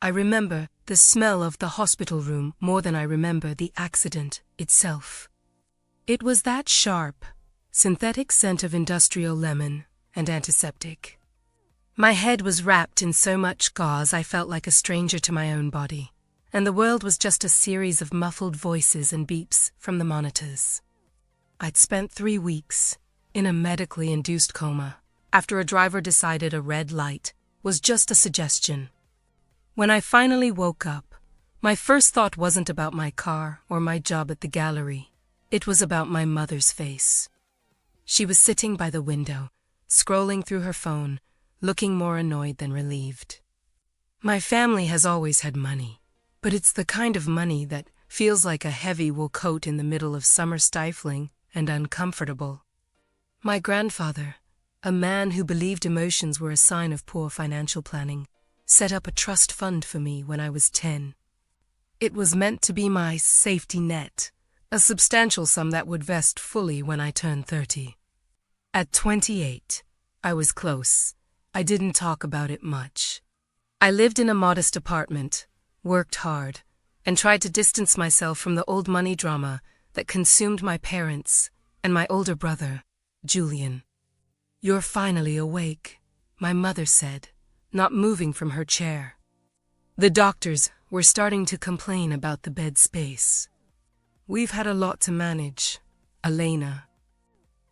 I remember the smell of the hospital room more than I remember the accident itself. It was that sharp, synthetic scent of industrial lemon and antiseptic. My head was wrapped in so much gauze I felt like a stranger to my own body, and the world was just a series of muffled voices and beeps from the monitors. I'd spent 3 weeks in a medically induced coma after a driver decided a red light was just a suggestion. When I finally woke up, my first thought wasn't about my car or my job at the gallery. It was about my mother's face. She was sitting by the window, scrolling through her phone, looking more annoyed than relieved. My family has always had money, but it's the kind of money that feels like a heavy wool coat in the middle of summer, stifling and uncomfortable. My grandfather, a man who believed emotions were a sign of poor financial planning, set up a trust fund for me when I was 10. It was meant to be my safety net, a substantial sum that would vest fully when I turned 30. At 28, I was close. I didn't talk about it much. I lived in a modest apartment, worked hard, and tried to distance myself from the old money drama that consumed my parents and my older brother, Julian. "You're finally awake," my mother said, not moving from her chair. The doctors were starting to complain about the bed space. "We've had a lot to manage, Elena.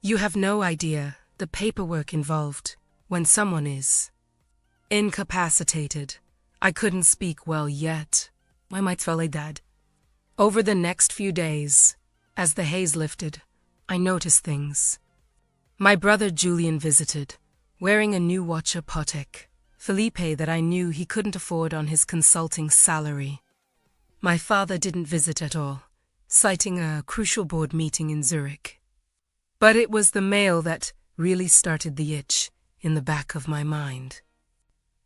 You have no idea the paperwork involved when someone is incapacitated." I couldn't speak well yet. My dad. Over the next few days, as the haze lifted, I noticed things. My brother Julian visited, wearing a new watch, a Patek, Philippe, that I knew he couldn't afford on his consulting salary. My father didn't visit at all, citing a crucial board meeting in Zurich. But it was the mail that really started the itch in the back of my mind.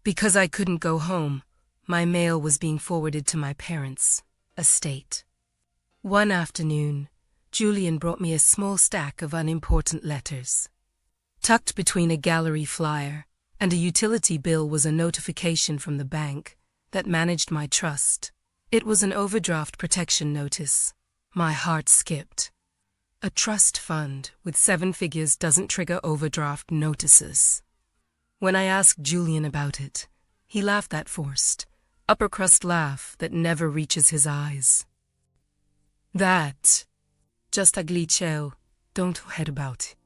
Because I couldn't go home, my mail was being forwarded to my parents' estate. One afternoon, Julian brought me a small stack of unimportant letters. Tucked between a gallery flyer and a utility bill was a notification from the bank that managed my trust. It was an overdraft protection notice. My heart skipped. A trust fund with 7 figures doesn't trigger overdraft notices. When I asked Julian about it, he laughed, that forced, upper-crust laugh that never reaches his eyes. "That, just a glitch, don't head about.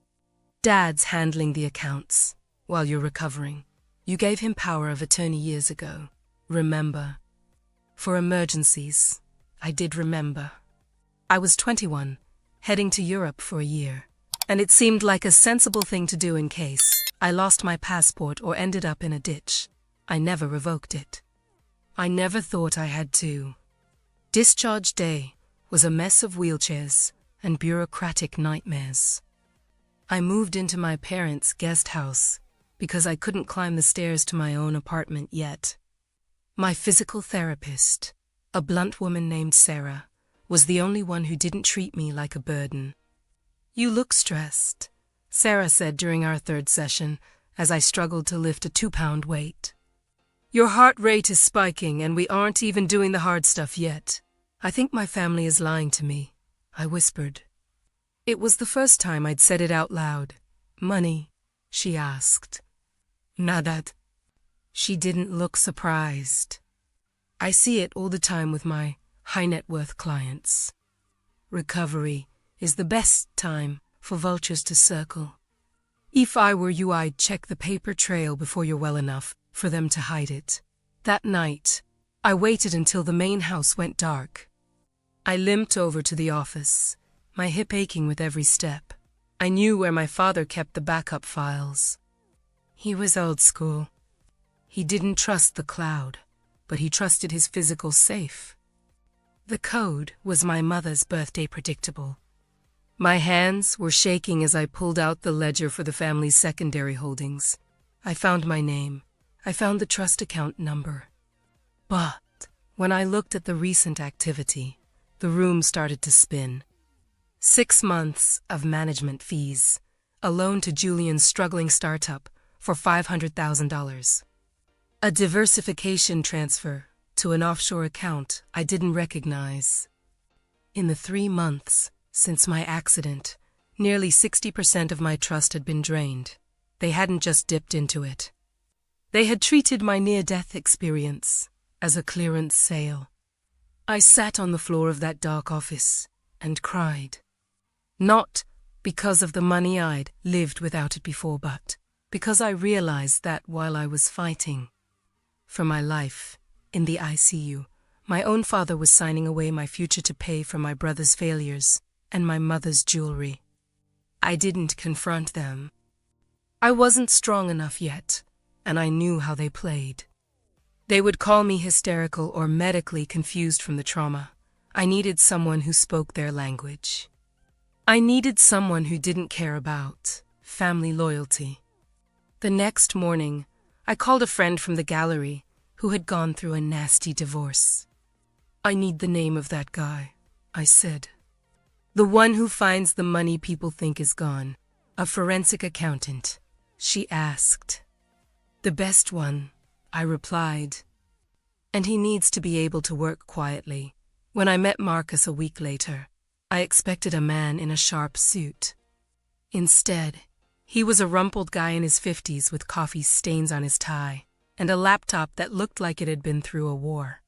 Dad's handling the accounts while you're recovering. You gave him power of attorney years ago, remember? For emergencies." I did remember. I was 21, heading to Europe for a year, and it seemed like a sensible thing to do in case I lost my passport or ended up in a ditch. I never revoked it. I never thought I had to. Discharge day was a mess of wheelchairs and bureaucratic nightmares. I moved into my parents' guest house because I couldn't climb the stairs to my own apartment yet. My physical therapist, a blunt woman named Sarah, was the only one who didn't treat me like a burden. "You look stressed," Sarah said during our 3rd session as I struggled to lift a 2-pound weight. "Your heart rate is spiking and we aren't even doing the hard stuff yet. I think my family is lying to me," I whispered. It was the first time I'd said it out loud. "Money?" she asked. "Nada." She didn't look surprised. "I see it all the time with my high-net-worth clients. Recovery is the best time for vultures to circle. If I were you, I'd check the paper trail before you're well enough for them to hide it." That night, I waited until the main house went dark. I limped over to the office, my hip aching with every step. I knew where my father kept the backup files. He was old school. He didn't trust the cloud, but he trusted his physical safe. The code was my mother's birthday predictable. My hands were shaking as I pulled out the ledger for the family's secondary holdings. I found my name. I found the trust account number. But when I looked at the recent activity, the room started to spin. 6 months of management fees, a loan to Julian's struggling startup for $500,000. A diversification transfer to an offshore account I didn't recognize. In the 3 months since my accident, nearly 60% of my trust had been drained. They hadn't just dipped into it. They had treated my near-death experience as a clearance sale. I sat on the floor of that dark office and cried. Not because of the money I'd lived without it before, but because I realized that while I was fighting for my life in the ICU, my own father was signing away my future to pay for my brother's failures and my mother's jewelry. I didn't confront them. I wasn't strong enough yet, and I knew how they played. They would call me hysterical or medically confused from the trauma. I needed someone who spoke their language. I needed someone who didn't care about family loyalty. The next morning, I called a friend from the gallery who had gone through a nasty divorce. "I need the name of that guy," I said. "The one who finds the money people think is gone. A forensic accountant," she asked. "The best one," I replied. "And he needs to be able to work quietly." When I met Marcus a week later, I expected a man in a sharp suit. Instead, he was a rumpled guy in his 50s with coffee stains on his tie and a laptop that looked like it had been through a war.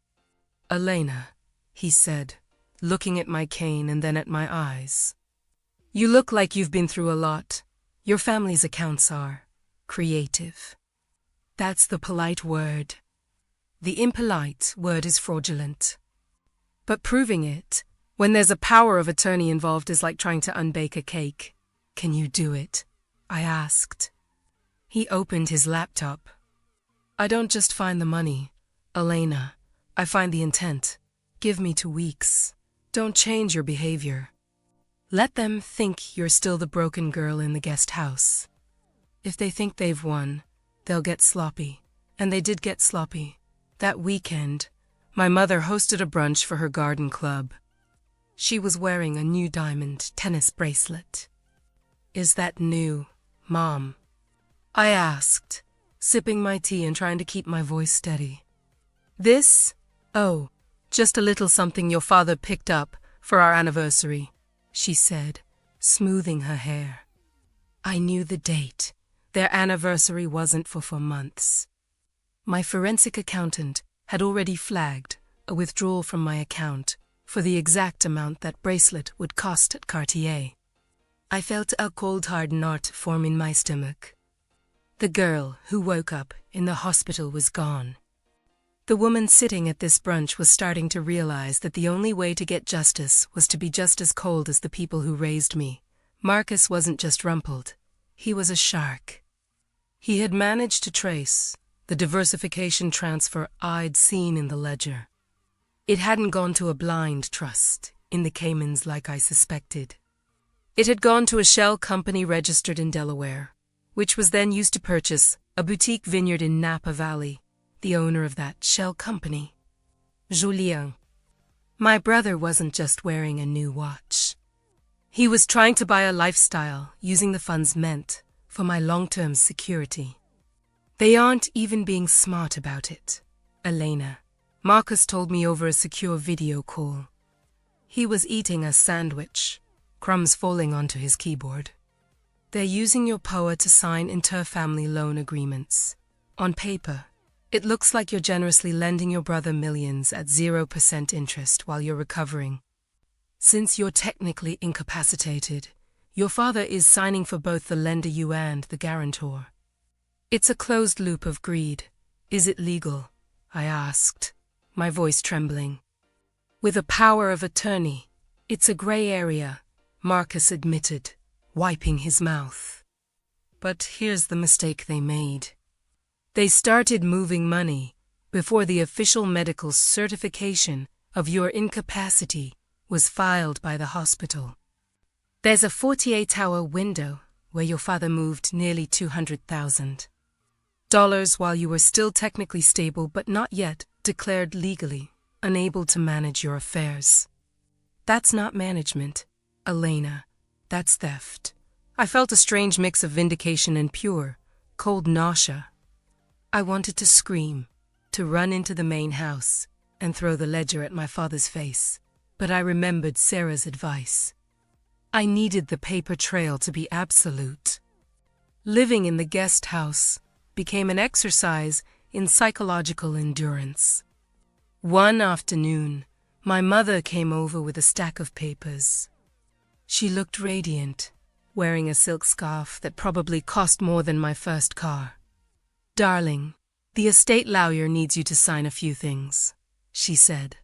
"Elena," he said, looking at my cane and then at my eyes. "You look like you've been through a lot. Your family's accounts are creative." That's the polite word. The impolite word is fraudulent. But proving it, when there's a power of attorney involved, is like trying to unbake a cake. "Can you do it?" I asked. He opened his laptop. "I don't just find the money, Elena. I find the intent. Give me 2 weeks. Don't change your behavior. Let them think you're still the broken girl in the guest house. If they think they've won, they'll get sloppy." And they did get sloppy. That weekend, my mother hosted a brunch for her garden club. She was wearing a new diamond tennis bracelet. "Is that new, Mom?" I asked, sipping my tea and trying to keep my voice steady. "This? Oh, just a little something your father picked up for our anniversary," she said, smoothing her hair. I knew the date. Their anniversary wasn't for 4 months. My forensic accountant had already flagged a withdrawal from my account for the exact amount that bracelet would cost at Cartier. I felt a cold hard knot form in my stomach. The girl who woke up in the hospital was gone. The woman sitting at this brunch was starting to realize that the only way to get justice was to be just as cold as the people who raised me. Marcus wasn't just rumpled. He was a shark. He had managed to trace the diversification transfer I'd seen in the ledger. It hadn't gone to a blind trust in the Caymans like I suspected. It had gone to a shell company registered in Delaware, which was then used to purchase a boutique vineyard in Napa Valley. The owner of that shell company, Julien. My brother wasn't just wearing a new watch. He was trying to buy a lifestyle using the funds meant for my long-term security. They aren't even being smart about it, Elena. Marcus told me over a secure video call. He was eating a sandwich, crumbs falling onto his keyboard. "They're using your POA to sign inter-family loan agreements. On paper, it looks like you're generously lending your brother millions at 0% interest while you're recovering. Since you're technically incapacitated, your father is signing for both the lender you and the guarantor. It's a closed loop of greed. Is it legal?" I asked, my voice trembling. "With a power of attorney, it's a gray area," Marcus admitted, wiping his mouth. "But here's the mistake they made. They started moving money before the official medical certification of your incapacity was filed by the hospital. There's a 48-hour window where your father moved nearly $200,000 while you were still technically stable but not yet declared legally unable to manage your affairs. That's not management, Elena. That's theft." I felt a strange mix of vindication and pure, cold nausea. I wanted to scream, to run into the main house, and throw the ledger at my father's face, but I remembered Sarah's advice. I needed the paper trail to be absolute. Living in the guest house became an exercise in psychological endurance. One afternoon, my mother came over with a stack of papers. She looked radiant, wearing a silk scarf that probably cost more than my first car. "Darling, the estate lawyer needs you to sign a few things," she said,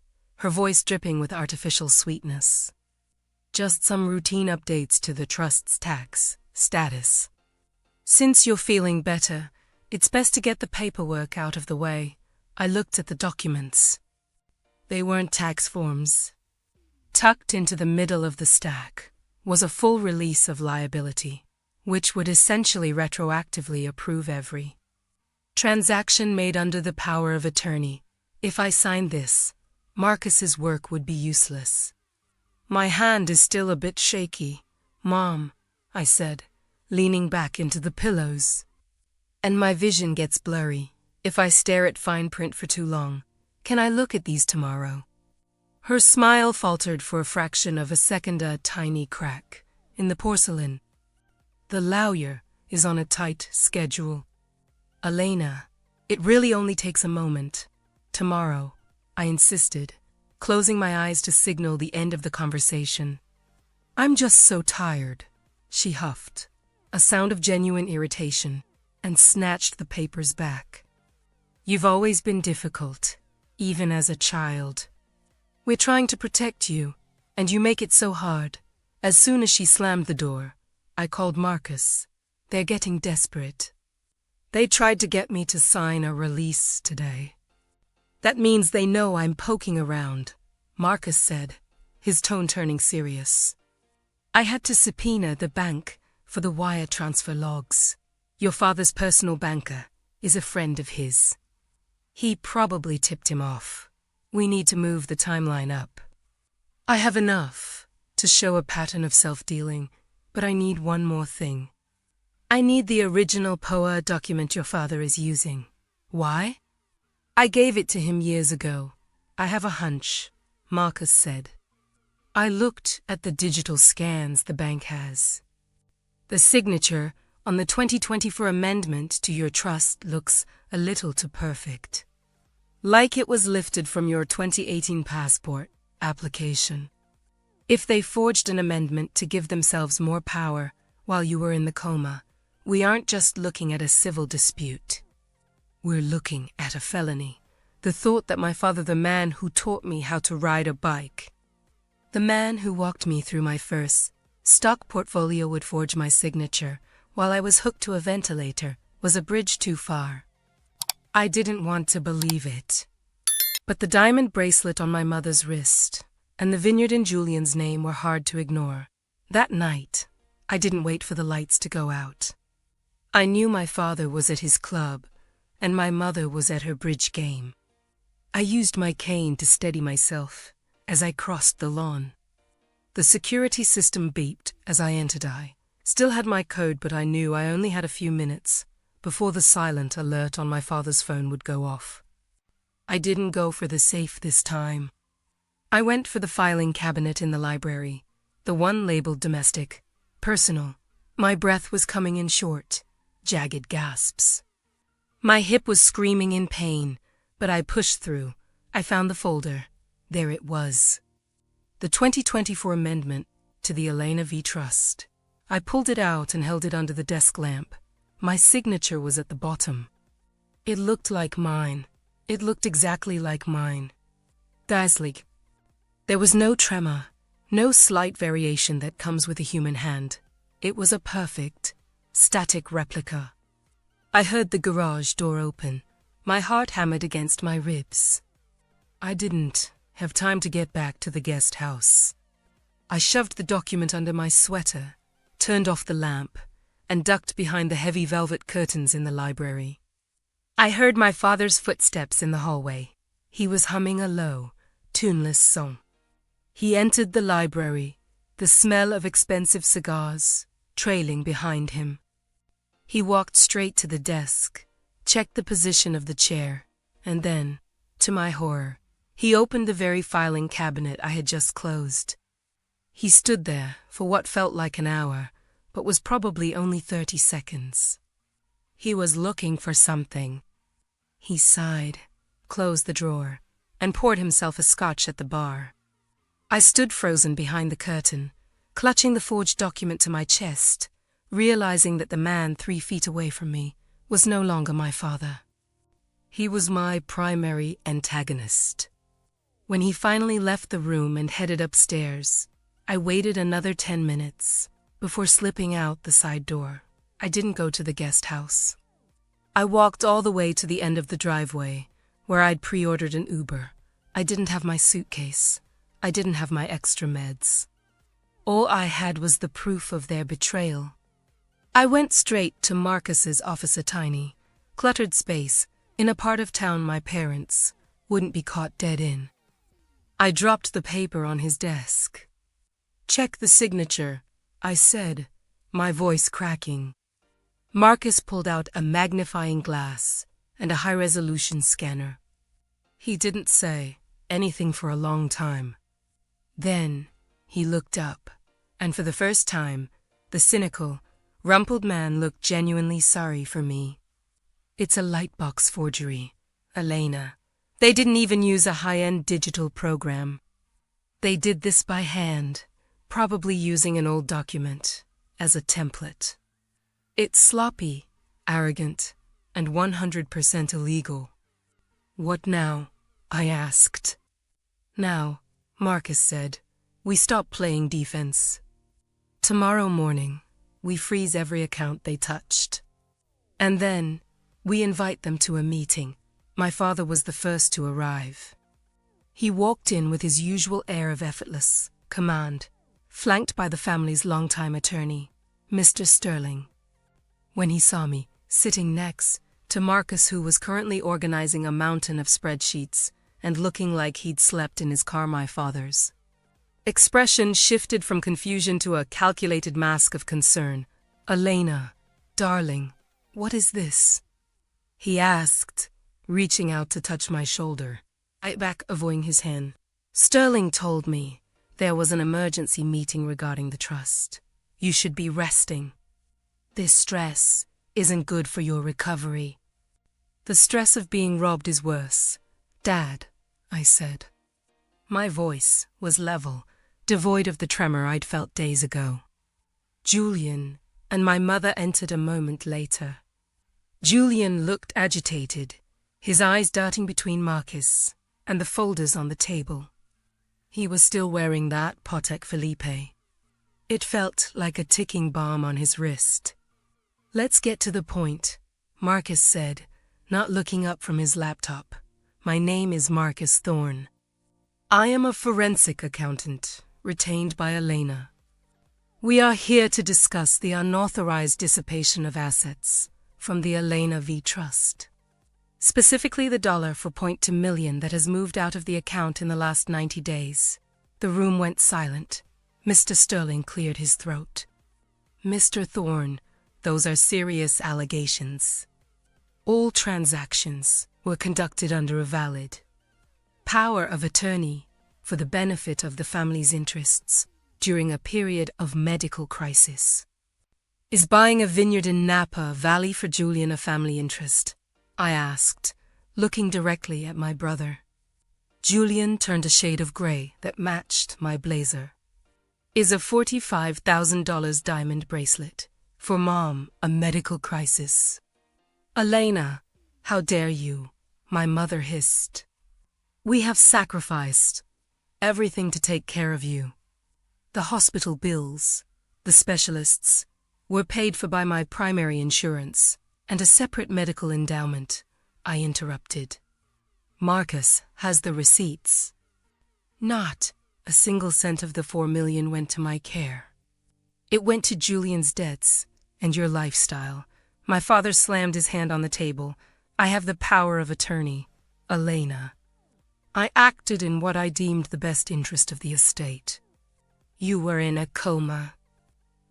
her voice dripping with artificial sweetness. "Just some routine updates to the trust's tax status. Since you're feeling better, it's best to get the paperwork out of the way." I looked at the documents. They weren't tax forms. Tucked into the middle of the stack was a full release of liability, which would essentially retroactively approve every transaction made under the power of attorney. If I signed this, Marcus's work would be useless. "My hand is still a bit shaky, Mom," I said, leaning back into the pillows. "And my vision gets blurry if I stare at fine print for too long. Can I look at these tomorrow?" Her smile faltered for a fraction of a second, a tiny crack in the porcelain. "The lawyer is on a tight schedule. Elena, it really only takes a moment. Tomorrow," I insisted, closing my eyes to signal the end of the conversation. "I'm just so tired," she huffed, a sound of genuine irritation, and snatched the papers back. "You've always been difficult, even as a child. We're trying to protect you, and you make it so hard." As soon as she slammed the door, I called Marcus. "They're getting desperate. They tried to get me to sign a release today." "That means they know I'm poking around," Marcus said, his tone turning serious. "I had to subpoena the bank for the wire transfer logs. Your father's personal banker is a friend of his. He probably tipped him off. We need to move the timeline up. I have enough to show a pattern of self-dealing, but I need one more thing. I need the original POA document your father is using." "Why?" "I gave it to him years ago. I have a hunch," Marcus said. I looked at the digital scans the bank has. "The signature on the 2024 amendment to your trust looks a little too perfect. Like it was lifted from your 2018 passport application. If they forged an amendment to give themselves more power while you were in the coma, we aren't just looking at a civil dispute. We're looking at a felony. The thought that my father, the man who taught me how to ride a bike, the man who walked me through my first stock portfolio, would forge my signature while I was hooked to a ventilator was a bridge too far. I didn't want to believe it. But the diamond bracelet on my mother's wrist and the vineyard in Julian's name were hard to ignore. That night, I didn't wait for the lights to go out. I knew my father was at his club, and my mother was at her bridge game. I used my cane to steady myself as I crossed the lawn. The security system beeped as I entered. I still had my code, but I knew I only had a few minutes before the silent alert on my father's phone would go off. I didn't go for the safe this time. I went for the filing cabinet in the library, the one labeled domestic, personal. My breath was coming in short, jagged gasps. My hip was screaming in pain, but I pushed through. I found the folder. There it was. The 2024 amendment to the Elena V. Trust. I pulled it out and held it under the desk lamp. My signature was at the bottom. It looked like mine. It looked exactly like mine. Dazzling. There was no tremor, no slight variation that comes with a human hand. It was a perfect, static replica. I heard the garage door open. My heart hammered against my ribs. I didn't have time to get back to the guest house. I shoved the document under my sweater, turned off the lamp, and ducked behind the heavy velvet curtains in the library. I heard my father's footsteps in the hallway. He was humming a low, tuneless song. He entered the library, the smell of expensive cigars trailing behind him. He walked straight to the desk, checked the position of the chair, and then, to my horror, He opened the very filing cabinet I had just closed. He stood there for what felt like an hour, but was probably only 30 seconds. He was looking for something. He sighed, closed the drawer, and poured himself a scotch at the bar. I stood frozen behind the curtain, clutching the forged document to my chest, realizing that the man 3 feet away from me was no longer my father. He was my primary antagonist. When he finally left the room and headed upstairs, I waited another 10 minutes before slipping out the side door. I didn't go to the guest house. I walked all the way to the end of the driveway, where I'd pre-ordered an Uber. I didn't have my suitcase. I didn't have my extra meds. All I had was the proof of their betrayal. I went straight to Marcus's office, a tiny, cluttered space in a part of town my parents wouldn't be caught dead in. I dropped the paper on his desk. "Check the signature," I said, my voice cracking. Marcus pulled out a magnifying glass and a high-resolution scanner. He didn't say anything for a long time. Then he looked up, and for the first time, the cynical, rumpled man looked genuinely sorry for me. "It's a lightbox forgery, Elena. They didn't even use a high-end digital program. They did this by hand, probably using an old document as a template. It's sloppy, arrogant, and 100% illegal." "What now?" I asked. "Now," Marcus said, "we stop playing defense. Tomorrow morning, we freeze every account they touched. And then, we invite them to a meeting." My father was the first to arrive. He walked in with his usual air of effortless command, flanked by the family's longtime attorney, Mr. Sterling. When he saw me, sitting next to Marcus, who was currently organizing a mountain of spreadsheets and looking like he'd slept in his car, my father's expression shifted from confusion to a calculated mask of concern. "Elena, darling, what is this?" he asked, reaching out to touch my shoulder. I back, avoiding his hand. "Sterling told me there was an emergency meeting regarding the trust. You should be resting. This stress isn't good for your recovery." "The stress of being robbed is worse, Dad," I said. My voice was level, devoid of the tremor I'd felt days ago. Julian and my mother entered a moment later. Julian looked agitated, his eyes darting between Marcus and the folders on the table. He was still wearing that Patek Philippe. It felt like a ticking bomb on his wrist. "Let's get to the point," Marcus said, not looking up from his laptop. "My name is Marcus Thorne. I am a forensic accountant, retained by Elena. We are here to discuss the unauthorized dissipation of assets from the Elena V. Trust. Specifically the $4.2 million that has moved out of the account in the last 90 days. The room went silent. Mr. Sterling cleared his throat. "Mr. Thorne, those are serious allegations. All transactions were conducted under a valid power of attorney for the benefit of the family's interests during a period of medical crisis. Is buying a vineyard in Napa Valley for Julian a family interest?" I asked, looking directly at my brother. Julian turned a shade of gray that matched my blazer. "Is a $45,000 diamond bracelet for Mom a medical crisis?" "Elena, how dare you?" my mother hissed. "We have sacrificed everything to take care of you. The hospital bills, the specialists, were paid for by my primary insurance and a separate medical endowment," I interrupted. "Marcus has the receipts." "Not a single cent of the $4 million went to my care. It went to Julian's debts and your lifestyle." My father slammed his hand on the table. "I have the power of attorney, Elena. I acted in what I deemed the best interest of the estate. You were in a coma.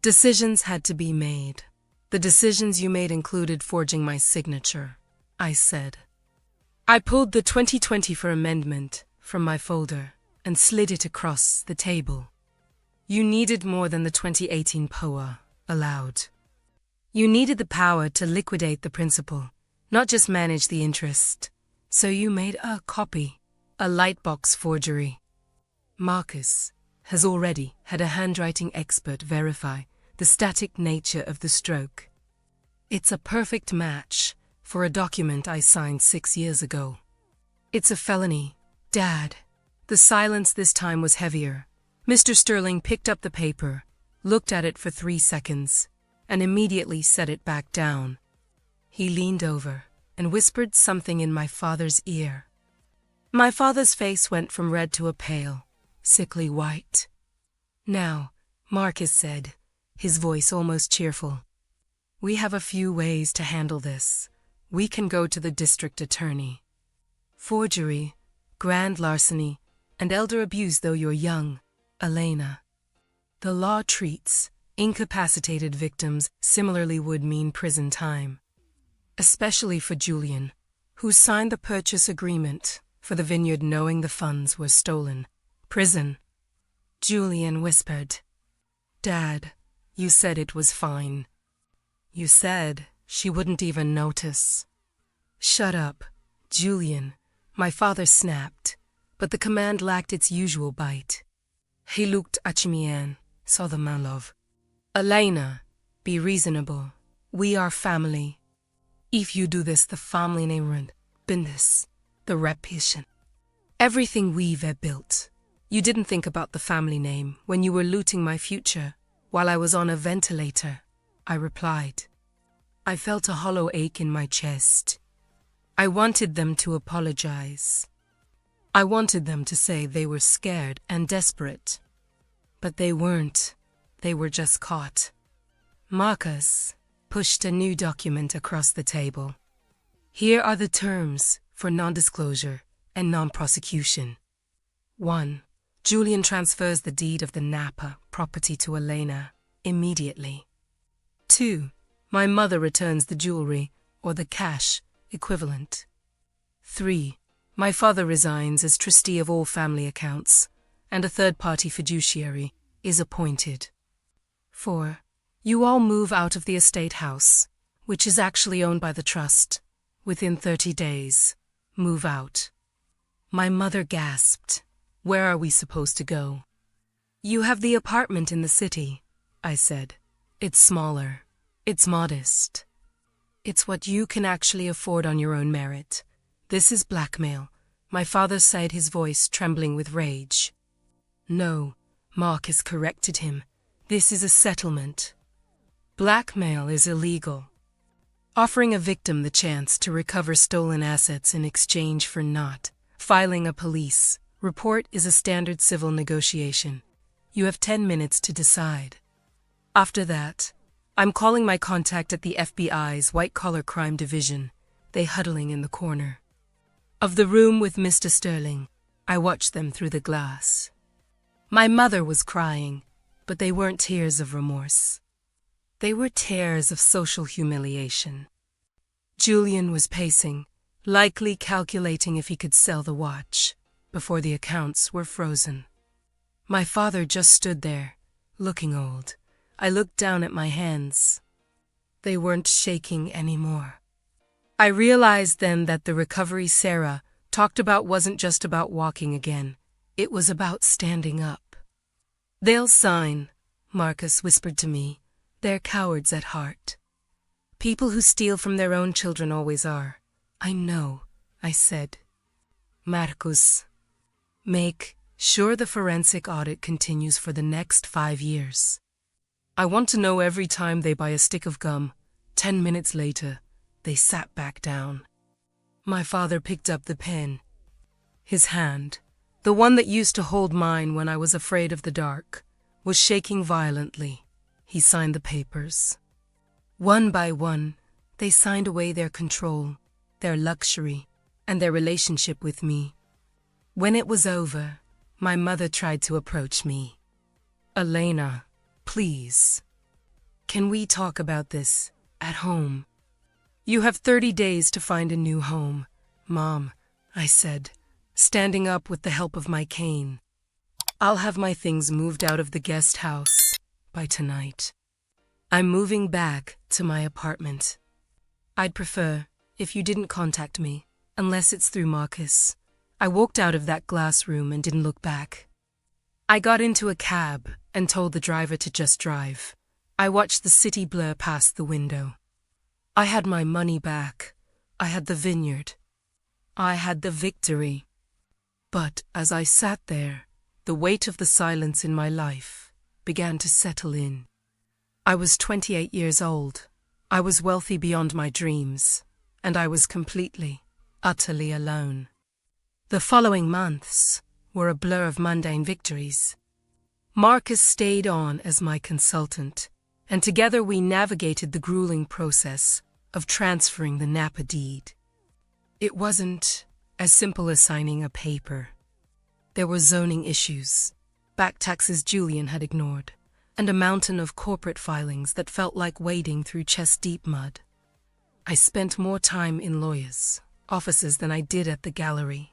Decisions had to be made. The decisions you made included forging my signature," I said. "I pulled the 2020 for amendment from my folder and slid it across the table. You needed more than the 2018 POA allowed. You needed the power to liquidate the principal, not just manage the interest. So you made a copy, a lightbox forgery. Marcus has already had a handwriting expert verify the static nature of the stroke. It's a perfect match for a document I signed 6 years ago. It's a felony, Dad. The silence this time was heavier. Mr. Sterling picked up the paper, looked at it for 3 seconds, and immediately set it back down. He leaned over and whispered something in my father's ear. My father's face went from red to a pale, sickly white. Now, Marcus said, his voice almost cheerful, we have a few ways to handle this. We can go to the district attorney. Forgery, grand larceny, and elder abuse though you're young, Elena. The law treats incapacitated victims similarly would mean prison time. Especially for Julian, who signed the purchase agreement for the vineyard knowing the funds were stolen. Prison. Julian whispered. Dad, you said it was fine. You said she wouldn't even notice. Shut up, Julian, my father snapped, but the command lacked its usual bite. He looked at me and saw the man love. Elena, be reasonable. We are family. If you do this, the family name ruined. Business, the reputation. Everything we've built. You didn't think about the family name when you were looting my future while I was on a ventilator, I replied. I felt a hollow ache in my chest. I wanted them to apologize. I wanted them to say they were scared and desperate. But they weren't. They were just caught. Marcus pushed a new document across the table. Here are the terms for non-disclosure and non-prosecution. 1. Julian transfers the deed of the Napa property to Elena immediately. 2. My mother returns the jewelry or the cash equivalent. 3. My father resigns as trustee of all family accounts, and a third-party fiduciary is appointed. 4. You all move out of the estate house, which is actually owned by the trust. Within 30 days, move out. My mother gasped. Where are we supposed to go? You have the apartment in the city, I said. It's smaller. It's modest. It's what you can actually afford on your own merit. This is blackmail, my father said, his voice trembling with rage. No, Marcus corrected him. This is a settlement. Blackmail is illegal. Offering a victim the chance to recover stolen assets in exchange for not filing a police report is a standard civil negotiation. You have 10 minutes to decide. After that, I'm calling my contact at the FBI's white-collar crime division, they huddling in the corner of the room with Mr. Sterling. I watched them through the glass. My mother was crying, but they weren't tears of remorse. They were tears of social humiliation. Julian was pacing, likely calculating if he could sell the watch before the accounts were frozen. My father just stood there, looking old. I looked down at my hands. They weren't shaking anymore. I realized then that the recovery Sarah talked about wasn't just about walking again. It was about standing up. They'll sign, Marcus whispered to me. They're cowards at heart. People who steal from their own children always are. I know, I said. Marcus, make sure the forensic audit continues for the next 5 years. I want to know every time they buy a stick of gum. 10 minutes later, they sat back down. My father picked up the pen. His hand, the one that used to hold mine when I was afraid of the dark, was shaking violently. He signed the papers. One by one, they signed away their control, their luxury, and their relationship with me. When it was over, my mother tried to approach me. Elena, please. Can we talk about this at home? You have 30 days to find a new home, Mom, I said, standing up with the help of my cane. I'll have my things moved out of the guest house by tonight. I'm moving back to my apartment. I'd prefer if you didn't contact me, unless it's through Marcus. I walked out of that glass room and didn't look back. I got into a cab and told the driver to just drive. I watched the city blur past the window. I had my money back. I had the vineyard. I had the victory. But as I sat there, the weight of the silence in my life began to settle in. I was 28 years old. I was wealthy beyond my dreams, and I was completely, utterly alone. The following months were a blur of mundane victories. Marcus stayed on as my consultant, and together we navigated the grueling process of transferring the Napa deed. It wasn't as simple as signing a paper. There were zoning issues, back taxes Julian had ignored, and a mountain of corporate filings that felt like wading through chest-deep mud. I spent more time in lawyers' offices than I did at the gallery.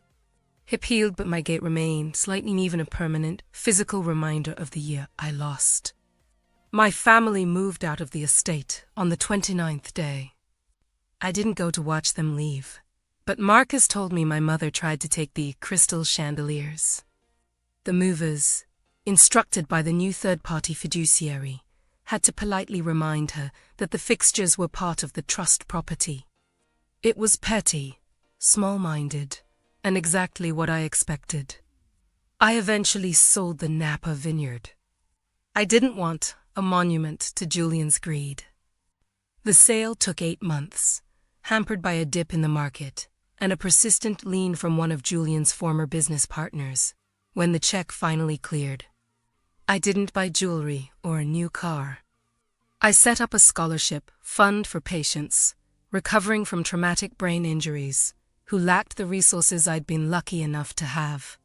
Hip healed, but my gait remained, slightly even a permanent, physical reminder of the year I lost. My family moved out of the estate on the 29th day. I didn't go to watch them leave, but Marcus told me my mother tried to take the crystal chandeliers. The movers, instructed by the new third-party fiduciary, had to politely remind her that the fixtures were part of the trust property. It was petty, small-minded, and exactly what I expected. I eventually sold the Napa vineyard. I didn't want a monument to Julian's greed. The sale took 8 months, hampered by a dip in the market and a persistent lien from one of Julian's former business partners. When the check finally cleared, I didn't buy jewelry or a new car. I set up a scholarship fund for patients recovering from traumatic brain injuries who lacked the resources I'd been lucky enough to have.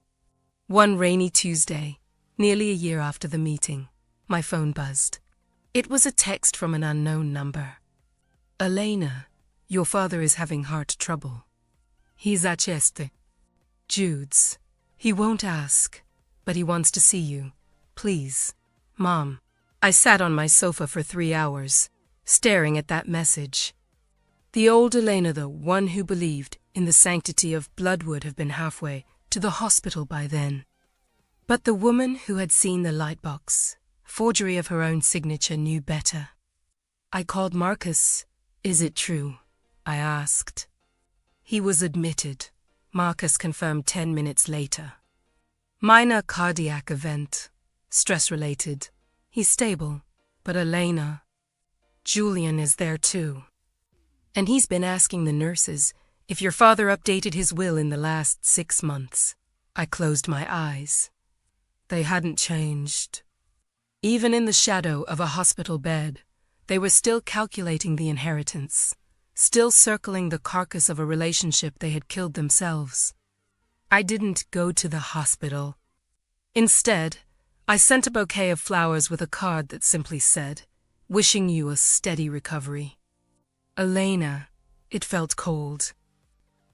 One rainy Tuesday, nearly a year after the meeting, my phone buzzed. It was a text from an unknown number. "Elena, your father is having heart trouble. He's at Cheste. Jude's. He won't ask, but he wants to see you. Please, Mom." I sat on my sofa for 3 hours, staring at that message. The old Elena, the one who believed in the sanctity of blood, would have been halfway to the hospital by then. But the woman who had seen the lightbox, forgery of her own signature, knew better. I called Marcus. "Is it true?" I asked. He was admitted. Marcus confirmed 10 minutes later. "Minor cardiac event. Stress-related. He's stable. But Elena, Julian is there too. And he's been asking the nurses if your father updated his will in the last 6 months." I closed my eyes. They hadn't changed. Even in the shadow of a hospital bed, they were still calculating the inheritance, still circling the carcass of a relationship they had killed themselves. I didn't go to the hospital. Instead, I sent a bouquet of flowers with a card that simply said, "Wishing you a steady recovery." Elena, it felt cold.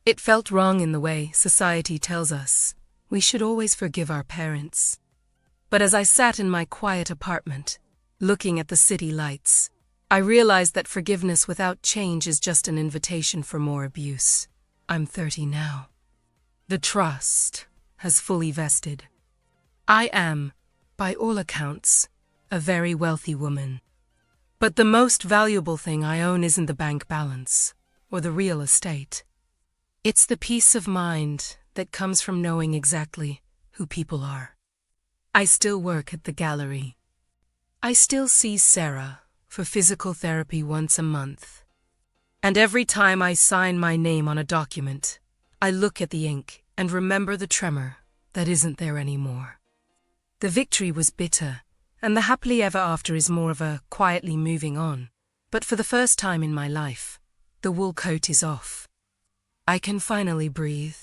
It felt wrong in the way society tells us we should always forgive our parents. But as I sat in my quiet apartment, looking at the city lights, I realized that forgiveness without change is just an invitation for more abuse. I'm 30 now. The trust has fully vested. I am, by all accounts, a very wealthy woman. But the most valuable thing I own isn't the bank balance or the real estate. It's the peace of mind that comes from knowing exactly who people are. I still work at the gallery. I still see Sarah for physical therapy once a month. And every time I sign my name on a document, I look at the ink and remember the tremor that isn't there anymore. The victory was bitter, and the happily ever after is more of a quietly moving on. But for the first time in my life, the wool coat is off. I can finally breathe.